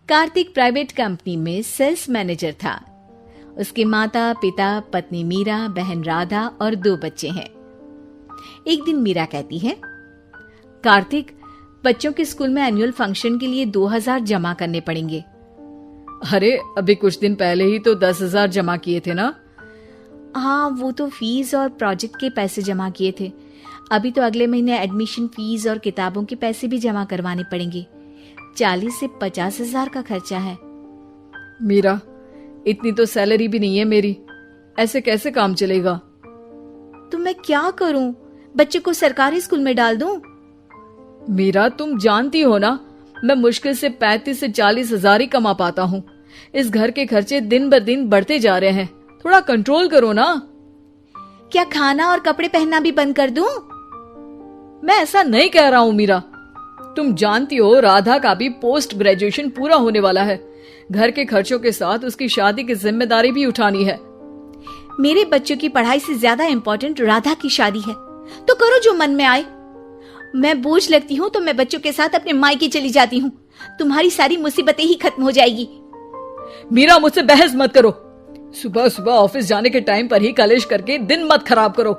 Kartik private company में sales manager था। उसके माता पिता, पत्नी मीरा, बहन राधा और 2 बच्चे हैं। एक दिन मीरा कहती है, कार्तिक, बच्चों के स्कूल में एनुअल फंक्शन के लिए 2000 जमा करने पड़ेंगे। अरे अभी कुछ दिन पहले ही तो 10,000 जमा किए थे ना। हाँ, वो तो फीस और प्रोजेक्ट के पैसे जमा किए थे। अभी तो अगले महीने एडमिशन फीस और किताबों के पैसे भी जमा करवाने पड़ेंगे। 40 से 50,000 का खर्चा है। मीरा, इतनी तो सैलरी भी नहीं है मेरी, ऐसे कैसे काम चलेगा? तो मैं क्या करूं? बच्चे को सरकारी स्कूल में डाल दूं? मीरा, तुम जानती हो ना, मैं मुश्किल से 35 से 40,000 ही कमा पाता हूँ। इस घर के खर्चे दिन ब दिन बढ़ते जा रहे हैं, थोड़ा कंट्रोल करो ना। क्या खाना और कपड़े पहनना भी बंद कर दूं? मैं ऐसा नहीं कह रहा हूँ मीरा। तुम जानती हो राधा का भी पोस्ट ग्रेजुएशन पूरा होने वाला है। घर के खर्चों के साथ उसकी शादी की जिम्मेदारी भी उठानी है। मेरे बच्चों की पढ़ाई से ज्यादा इम्पोर्टेंट राधा की शादी है, तो करो जो मन में आए। मैं बोझ लगती हूँ तो मैं बच्चों के साथ अपने मायके चली जाती हूँ। तुम्हारी सारी मुसीबतें ही खत्म हो जाएगी। मीरा, मुझसे बहस मत करो। सुबह सुबह ऑफिस जाने के टाइम पर ही कलेश करके दिन मत खराब करो।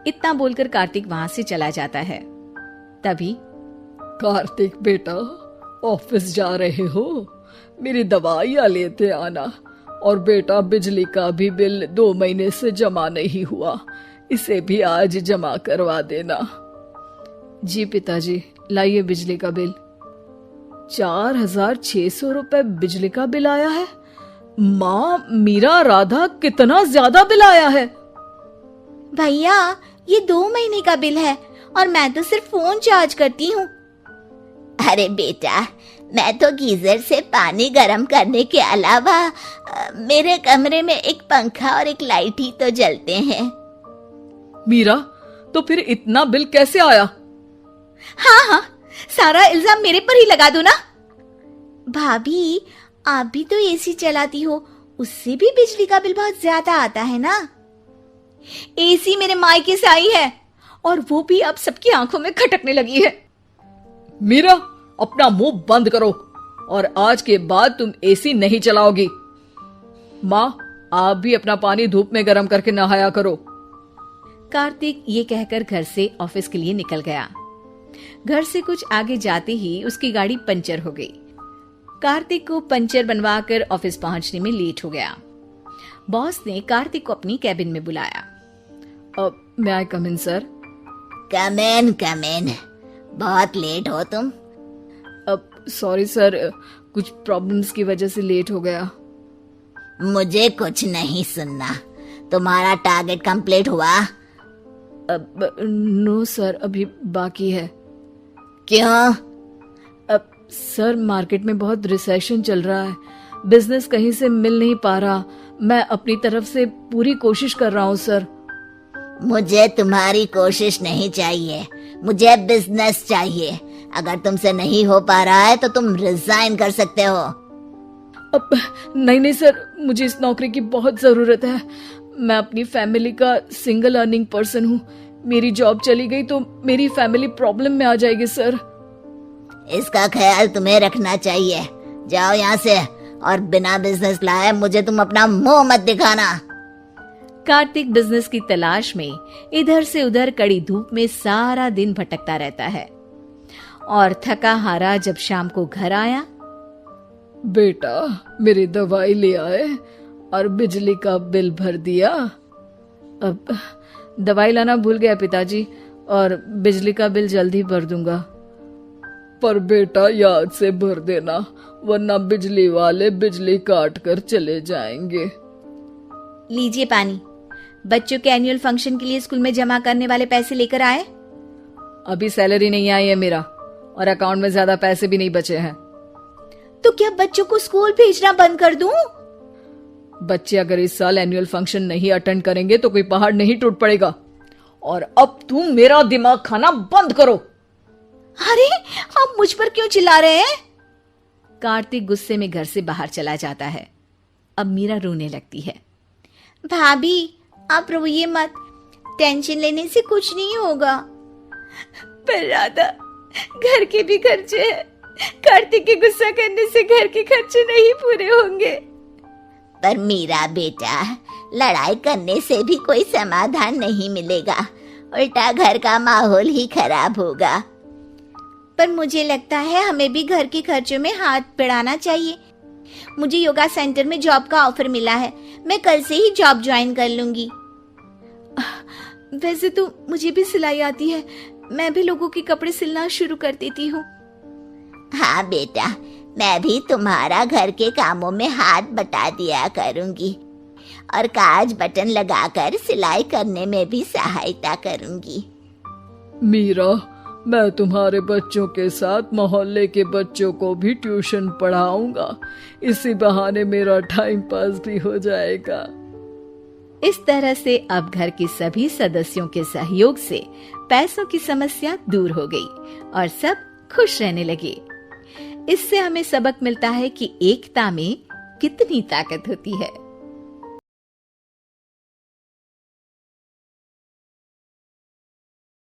इतना बोलकर कार्तिक वहां से चला जाता है। तभी, कार्तिक बेटा, ऑफिस जा रहे हो? मेरी दवाइयां लेते आना। और बेटा, बिजली का भी बिल 2 महीने से जमा नहीं हुआ, इसे भी आज जमा करवा देना। जी पिताजी, लाइए बिजली का बिल। 4,600 रुपए बिजली का बिल आया है। माँ, मीरा, राधा, कितना ज्यादा बिल आया है। भैया, ये 2 महीने का बिल है और मैं तो सिर्फ फोन चार्ज करती हूँ। अरे बेटा, मैं तो गीजर से पानी गर्म करने के अलावा मेरे कमरे में एक पंखा और एक लाइट ही तो जलते हैं। मीरा, तो फिर इतना बिल कैसे आया? हाँ, सारा इल्जाम मेरे पर ही लगा दो ना। भाभी, आप भी तो एसी चलाती हो, उससे भी बिजली का बिल बहुत ज्यादा आता है ना। एसी मेरे मायके से आई है और वो भी अब सबकी आंखों में खटकने लगी है। मीरा, अपना मुंह बंद करो और आज के बाद तुम एसी नहीं चलाओगी। माँ, आप भी अपना पानी धूप में गर्म करके नहाया करो। कार्तिक ये कहकर घर से ऑफिस के लिए निकल गया। घर से कुछ आगे जाते ही उसकी गाड़ी पंचर हो गई। कार्तिक को पंचर बनवाकर ऑफिस पहुंचने में लेट हो गया। बॉस ने कार्तिक को अपनी कैबिन में बुलाया। may I come in, sir? Come in. बहुत लेट हो तुम। सॉरी सर, कुछ प्रॉब्लम्स की वजह से लेट हो गया। मुझे कुछ नहीं सुनना। तुम्हारा टारगेट कंप्लीट हुआ? नो सर, अभी बाकी है। क्यों? सर, मार्केट में बहुत रिसेशन चल रहा है, बिजनेस कहीं से मिल नहीं पा रहा। मैं अपनी तरफ से पूरी कोशिश कर रहा हूँ सर। मुझे तुम्हारी कोशिश नहीं चाहिए, मुझे बिजनेस चाहिए। अगर तुमसे नहीं हो पा रहा है तो तुम रिजाइन कर सकते हो। नहीं सर, मुझे इस नौकरी की बहुत जरूरत है। मैं अपनी फैमिली का सिंगल अर्निंग पर्सन हूँ। मेरी जॉब चली गई तो मेरी फैमिली प्रॉब्लम में आ जाएगी सर। इसका ख्याल तुम्हें रखना चाहिए। जाओ यहाँ से, और बिना बिजनेस लाए मुझे तुम अपना मुंह मत दिखाना। कार्तिक बिजनेस की तलाश में इधर से उधर कड़ी धूप में सारा दिन भटकता रहता है और थका हारा जब शाम को घर आया। बेटा, मेरी दवाई ले आए और बिजली का बिल भर दिया। अब दवाई लाना भूल गया पिताजी, और बिजली का बिल जल्दी भर दूंगा। पर बेटा, याद से भर देना, वरना बिजली वाले बिजली काट कर चले जाएंगे। लीजिए पानी। बच्चों के एनुअल फंक्शन के लिए स्कूल में जमा करने वाले पैसे लेकर आए? अभी सैलरी नहीं आई है मेरा, और अकाउंट में ज्यादा पैसे भी नहीं बचे हैं। तो क्या बच्चों को स्कूल भेजना बंद कर दूं? बच्चे अगर इस साल एनुअल फंक्शन नहीं अटेंड करेंगे तो कोई पहाड़ नहीं टूट पड़ेगा। और अब तुम मेरा दिमाग खाना बंद करो। अरे, आप मुझ पर क्यों चिल्ला रहे हैं? कार्तिक गुस्से में घर से बाहर चला जाता है। अब मीरा रोने लगती है। भाभी, आप रोइए मत, टेंशन लेने से कुछ नहीं होगा। पर राधा, घर के भी खर्चे हैं, कार्तिक के गुस्सा करने से घर के खर्चे नहीं पूरे होंगे। पर मीरा बेटा, लड़ाई करने से भी कोई समाधान नहीं मिलेगा, उल्टा घर का माहौल ही खराब होगा। पर मुझे लगता है हमें भी घर के खर्चों में हाथ बढ़ाना चाहिए। मुझे योगा सेंटर में जॉब का ऑफर मिला है, मैं कल से ही जॉब ज्वाइन कर लूंगी। वैसे तो मुझे भी सिलाई आती है, मैं भी लोगों के कपड़े सिलना शुरू कर देती हूँ। हाँ बेटा, मैं भी तुम्हारा घर के कामों में हाथ बटा दिया करूंगी और काज बटन लगाकर सिलाई करने में भी सहायता करूंगी। मीरा, मैं तुम्हारे बच्चों के साथ मोहल्ले के बच्चों को भी ट्यूशन पढ़ाऊंगा। इसी बहाने मेरा टाइम पास भी हो जाएगा। इस तरह से अब घर के सभी सदस्यों के सहयोग से पैसों की समस्या दूर हो गई और सब खुश रहने लगे। इससे हमें सबक मिलता है कि एकता में कितनी ताकत होती है।